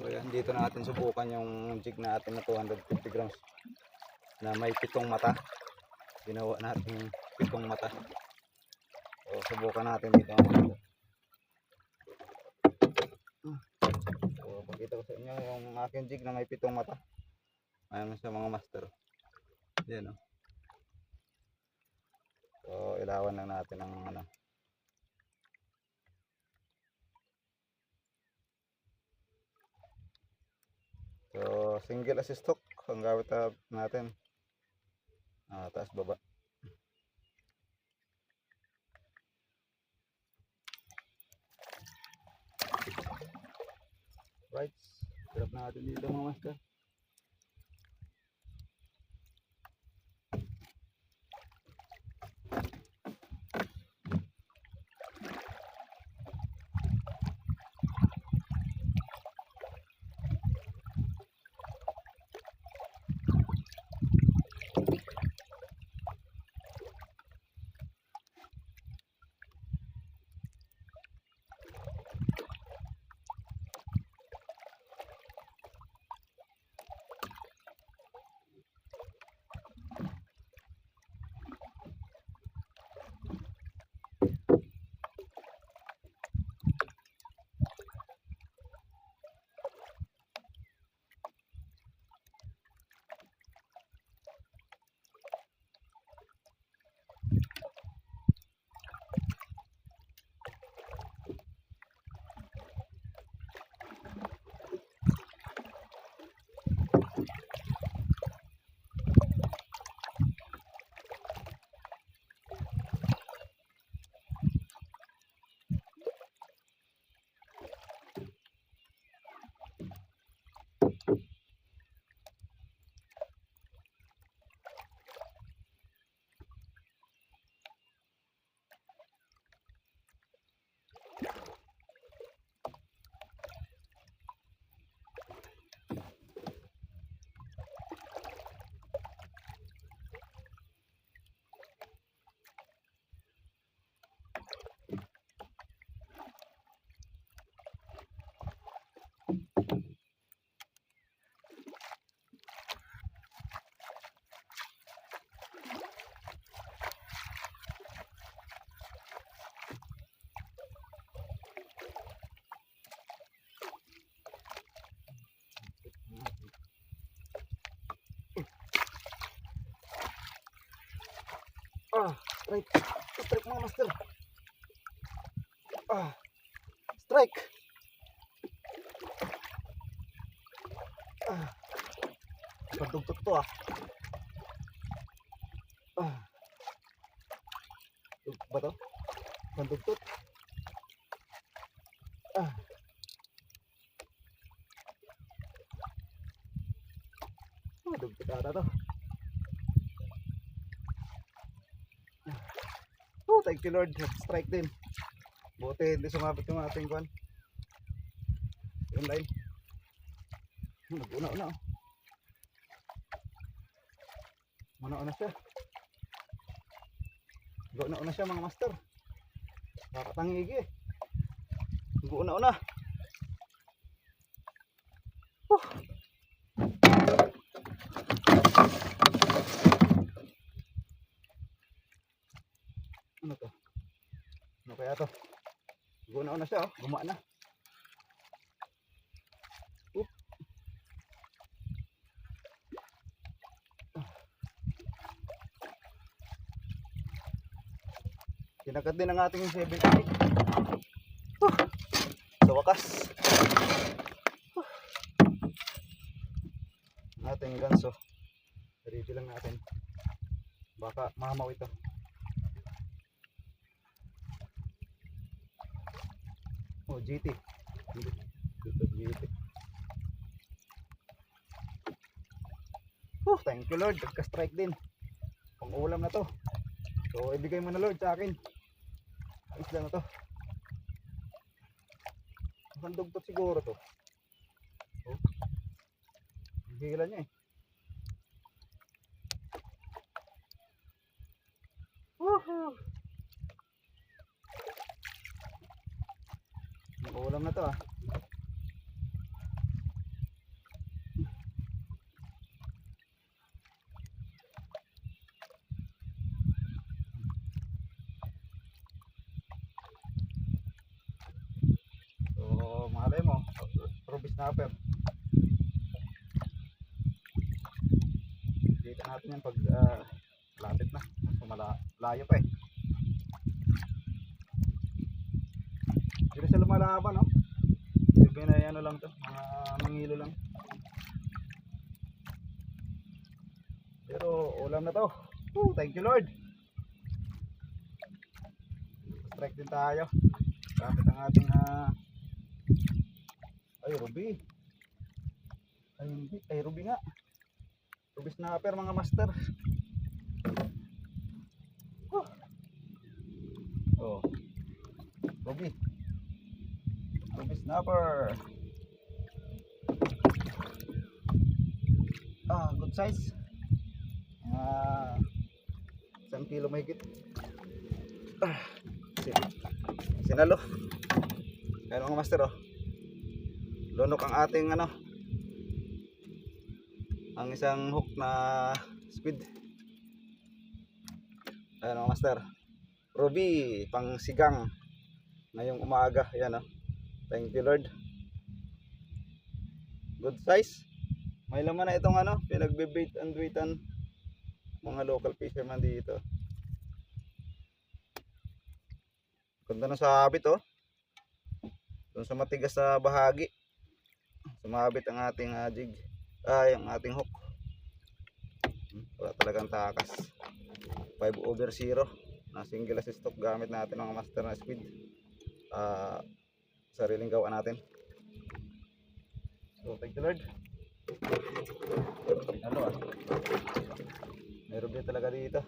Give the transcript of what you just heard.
yan, dito natin subukan yung jig natin na 250 grams na may 7 mata. Ginawa natin 7 mata. So subukan natin dito. So pakita ko sa inyo yung aking jig na may 7 mata. Ayan sa mga master. Yan o. So ilawan lang natin ang ano. So single assist hook ang gamit natin. Taas baba. Right. Sarap natin dito mga master. Strike. Strike mga master. Strike. Pagdugtot to ba to? Pagdugtot. Dugtot ata to. Thank you Lord. Strike din. Buti hindi sumabit yung ating kwan. Yung line. Nag-una-una Una-una siya. Nag-una-una siya mga master. Nakatangigi. Nag-una-una. Ano to? Ano kaya to? Guna-una siya oh. Guma na. Kinagat din ang ating 7-8. Sa wakas. Ating ganso. Ready lang natin. Baka mahamaw ito. GT. GT. Thank you Lord. Nagka-strike din. Pang ulam na to. So ibigay mo na Lord sa akin. Isla na to. Handugtot siguro to. Higilan niya eh. Woohoo! Ulam na to snapper. Kita natin yan pag lapit na. So malayo pa eh. Hindi siya lumalaban, no? Sabi na ano lang to, mga mangilo lang. Pero ulam na to. Thank you Lord. Strike din tayo. Kapit ang ating ay ruby. Ay hindi, ay ruby nga. Ruby snapper mga master. Oh. Ruby. Ruby snapper. Good size. 1 kilo mahigit. Sinalo. Ayan mga master, oh. Lunok ang ating ano, ang isang hook na squid. Ayan mga master, ruby pang sigang ngayong umaga. Ayan, oh. Thank you Lord. Good size. May laman na itong ano, pinagbe-bait and weightan mga local fisherman dito. Ganda na sabit, oh. Doon sa matigas sa bahagi sumabit ang ating jig, ang ating hook. Wala talagang takas. 5/0 na single assist hook gamit natin mga master na squid. Sariling gawa natin. So thank you Lord. Ano, meron din talaga dito.